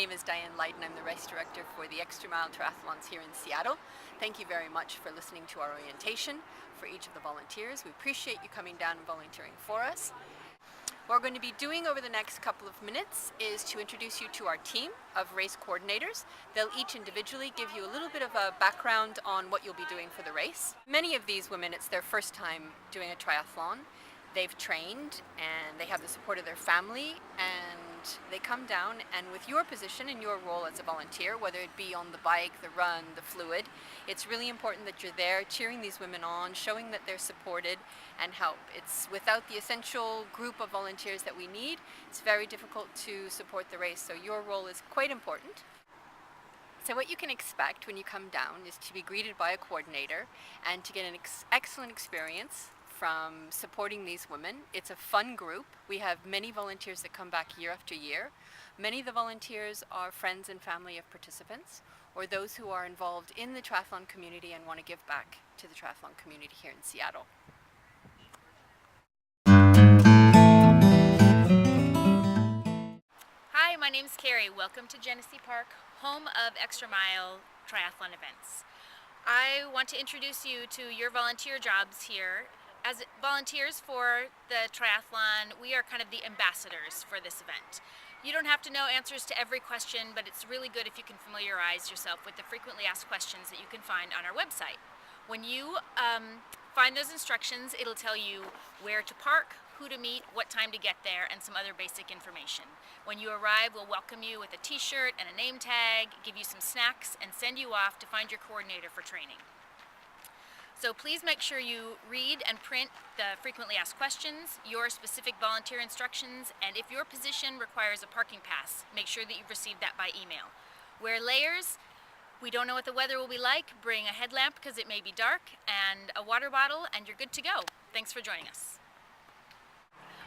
name is Diane Leiden. I'm the race director for the Extra Mile Triathlons here in Seattle. Thank you very much for listening to our orientation for each of the volunteers. We appreciate you coming down and volunteering for us. What we're going to be doing over the next couple of minutes is to introduce you to our team of race coordinators. They'll each individually give you a little bit of a background on what you'll be doing for the race. Many of these women, it's their first time doing a triathlon. They've trained and they have the support of their family, and they come down, and with your position and your role as a volunteer, whether it be on the bike, the run, the fluid, it's really important that you're there cheering these women on, showing that they're supported and help. It's without the essential group of volunteers that we need, it's very difficult to support the race, so your role is quite important. So what you can expect when you come down is to be greeted by a coordinator and to get an excellent experience from supporting these women. It's a fun group. We have many volunteers that come back year after year. Many of the volunteers are friends and family of participants, or those who are involved in the triathlon community and want to give back to the triathlon community here in Seattle. Hi, my name is Carrie. Welcome to Genesee Park, home of Extra Mile Triathlon events. I want to introduce you to your volunteer jobs here. As volunteers for the triathlon, we are kind of the ambassadors for this event. You don't have to know answers to every question, but it's really good if you can familiarize yourself with the frequently asked questions that you can find on our website. When you find those instructions, it'll tell you where to park, who to meet, what time to get there, and some other basic information. When you arrive, we'll welcome you with a t-shirt and a name tag, give you some snacks, and send you off to find your coordinator for training. So please make sure you read and print the frequently asked questions, your specific volunteer instructions, and if your position requires a parking pass, make sure that you've received that by email. Wear layers. We don't know what the weather will be like. Bring a headlamp because it may be dark, and a water bottle, and you're good to go. Thanks for joining us.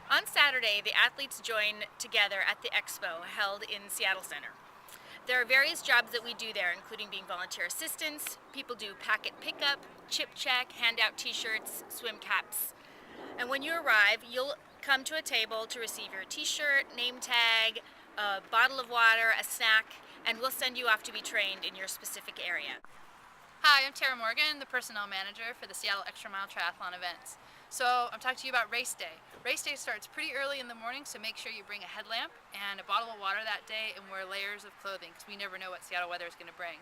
On Saturday, the athletes join together at the expo held in Seattle Center. There are various jobs that we do there, including being volunteer assistants. People do packet pickup, chip check, hand out t-shirts, swim caps. And when you arrive, you'll come to a table to receive your t-shirt, name tag, a bottle of water, a snack, and we'll send you off to be trained in your specific area. Hi, I'm Tara Morgan, the personnel manager for the Seattle Extra Mile Triathlon events. So I'm talking to you about race day. Race day starts pretty early in the morning, so make sure you bring a headlamp and a bottle of water that day and wear layers of clothing because we never know what Seattle weather is going to bring.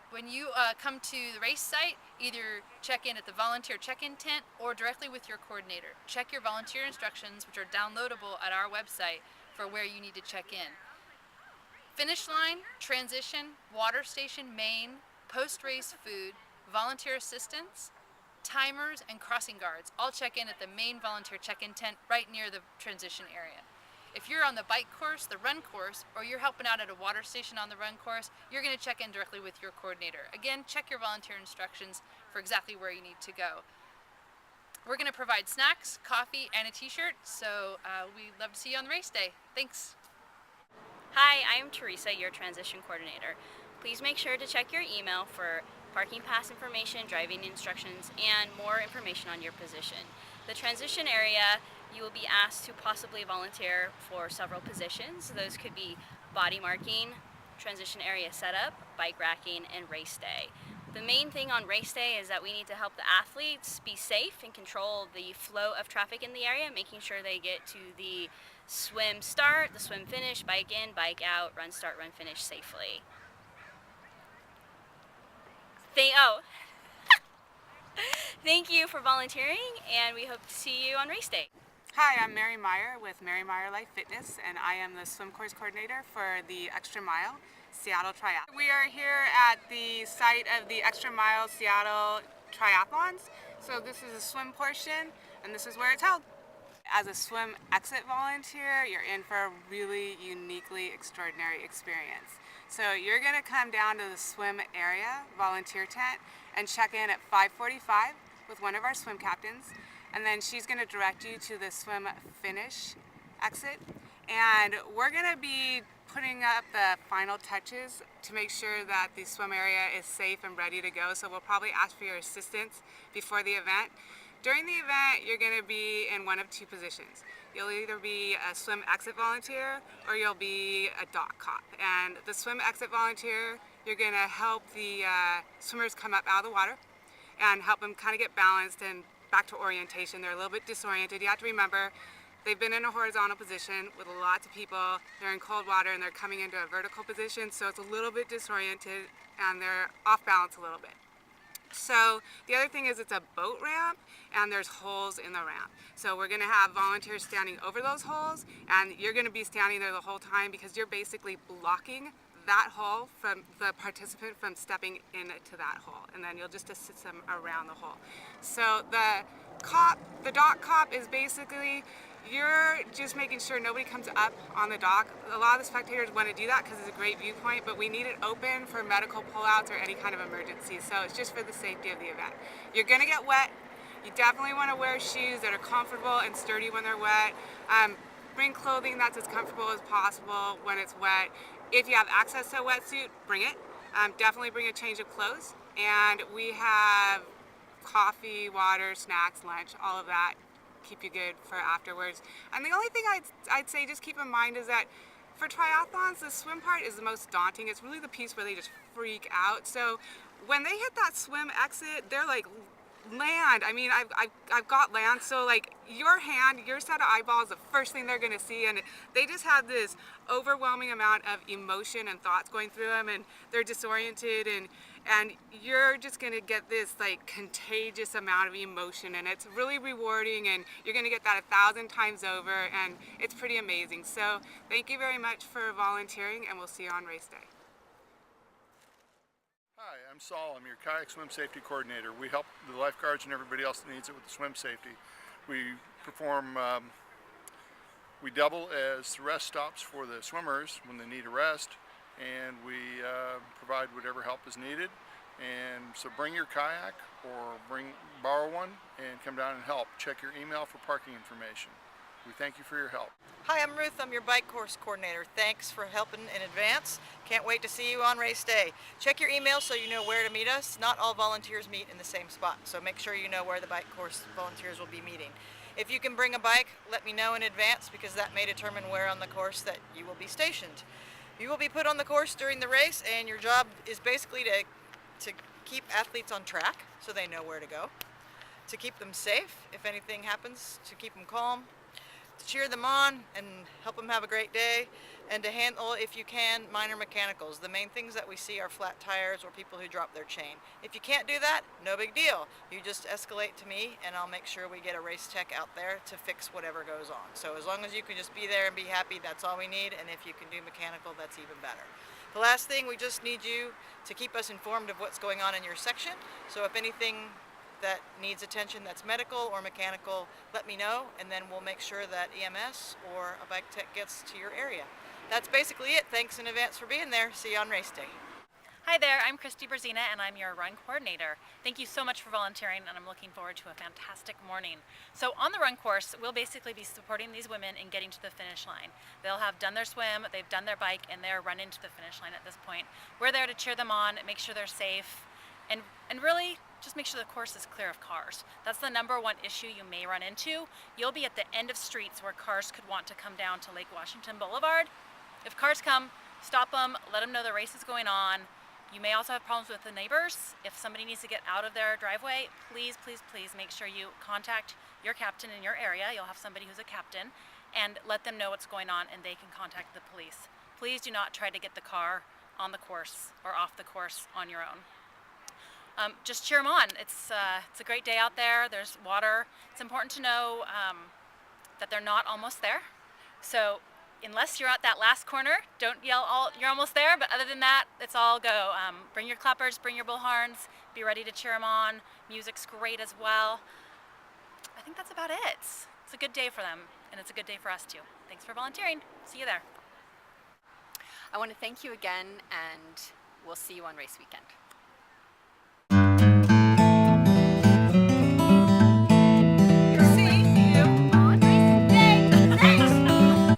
When you come to the race site, either check in at the volunteer check-in tent or directly with your coordinator. Check your volunteer instructions, which are downloadable at our website, for where you need to check in. Finish line, transition, water station, main, post-race food, volunteer assistance, timers, and crossing guards all check in at the main volunteer check-in tent right near the transition area. If you're on the bike course, the run course, or you're helping out at a water station on the run course, you're going to check in directly with your coordinator. Again, check your volunteer instructions for exactly where you need to go. We're going to provide snacks, coffee, and a t-shirt, so we'd love to see you on the race day. Thanks. Hi, I am Teresa, your transition coordinator. Please make sure to check your email for parking pass information, driving instructions, and more information on your position. The transition area, you will be asked to possibly volunteer for several positions. Those could be body marking, transition area setup, bike racking, and race day. The main thing on race day is that we need to help the athletes be safe and control the flow of traffic in the area, making sure they get to the swim start, the swim finish, bike in, bike out, run start, run finish safely. Thank you for volunteering, and we hope to see you on race day. Hi, I'm Mary Meyer with Mary Meyer Life Fitness, and I am the swim course coordinator for the Extra Mile Seattle Triathlon. We are here at the site of the Extra Mile Seattle Triathlons. So this is a swim portion, and this is where it's held. As a swim exit volunteer, you're in for a really uniquely extraordinary experience. So you're going to come down to the swim area, volunteer tent, and check in at 5:45 with one of our swim captains. And then she's going to direct you to the swim finish exit. And we're going to be putting up the final touches to make sure that the swim area is safe and ready to go. So we'll probably ask for your assistance before the event. During the event, you're going to be in one of two positions. You'll either be a swim exit volunteer or you'll be a dock cop. And the swim exit volunteer, you're going to help the swimmers come up out of the water and help them kind of get balanced and back to orientation. They're a little bit disoriented. You have to remember, they've been in a horizontal position with lots of people. They're in cold water and they're coming into a vertical position, so it's a little bit disoriented and they're off balance a little bit. So the other thing is it's a boat ramp and there's holes in the ramp. So we're gonna have volunteers standing over those holes, and you're gonna be standing there the whole time because you're basically blocking that hole from the participant from stepping into that hole, and then you'll just assist them around the hole. So the dock cop is basically, you're just making sure nobody comes up on the dock. A lot of the spectators want to do that because it's a great viewpoint, but we need it open for medical pullouts or any kind of emergency, so it's just for the safety of the event. You're going to get wet. You definitely want to wear shoes that are comfortable and sturdy when they're wet. Bring clothing that's as comfortable as possible when it's wet. If you have access to a wetsuit, bring it. Definitely bring a change of clothes. And we have coffee, water, snacks, lunch, all of that. Keep you good for afterwards. And the only thing I'd say just keep in mind is that for triathlons, the swim part is the most daunting. It's really the piece where they just freak out. So when they hit that swim exit, they're like, land. I mean, I've got land, so like your set of eyeballs, the first thing they're gonna see, and they just have this overwhelming amount of emotion and thoughts going through them, and they're disoriented, and you're just gonna get this like contagious amount of emotion, and it's really rewarding, and you're gonna get that 1,000 times over, and it's pretty amazing. So thank you very much for volunteering, and we'll see you on race day. Hi, I'm Saul. I'm your kayak swim safety coordinator. We help the lifeguards and everybody else that needs it with the swim safety. We double as rest stops for the swimmers when they need a rest, and we provide whatever help is needed. And so bring your kayak or borrow one and come down and help. Check your email for parking information. We thank you for your help. Hi, I'm Ruth. I'm your bike course coordinator. Thanks for helping in advance. Can't wait to see you on race day. Check your email so you know where to meet us. Not all volunteers meet in the same spot, so make sure you know where the bike course volunteers will be meeting. If you can bring a bike, let me know in advance because that may determine where on the course that you will be stationed. You will be put on the course during the race, and your job is basically to keep athletes on track so they know where to go, to keep them safe if anything happens, to keep them calm, to cheer them on and help them have a great day, and to handle, if you can, minor mechanicals. The main things that we see are flat tires or people who drop their chain. If you can't do that, no big deal. You just escalate to me and I'll make sure we get a race tech out there to fix whatever goes on. So as long as you can just be there and be happy, that's all we need, and if you can do mechanical, that's even better. The last thing, we just need you to keep us informed of what's going on in your section. So if anything that needs attention that's medical or mechanical, let me know, and then we'll make sure that EMS or a bike tech gets to your area. That's basically it. Thanks in advance for being there. See you on race day. Hi there, I'm Christy Berzina and I'm your run coordinator. Thank you so much for volunteering, and I'm looking forward to a fantastic morning. So on the run course, we'll basically be supporting these women in getting to the finish line. They'll have done their swim, they've done their bike, and they're running to the finish line at this point. We're there to cheer them on, make sure they're safe, and really just make sure the course is clear of cars. That's the number one issue you may run into. You'll be at the end of streets where cars could want to come down to Lake Washington Boulevard. If cars come, stop them, let them know the race is going on. You may also have problems with the neighbors. If somebody needs to get out of their driveway, please, please, please make sure you contact your captain in your area. You'll have somebody who's a captain, and let them know what's going on, and they can contact the police. Please do not try to get the car on the course or off the course on your own. Just cheer them on. It's a great day out there. There's water. It's important to know that they're not almost there. So unless you're at that last corner, don't yell you're almost there, but other than that, it's all go. Bring your clappers, bring your bullhorns, be ready to cheer them on. Music's great as well. I think that's about it. It's a good day for them, and it's a good day for us too. Thanks for volunteering. See you there. I want to thank you again, and we'll see you on race weekend.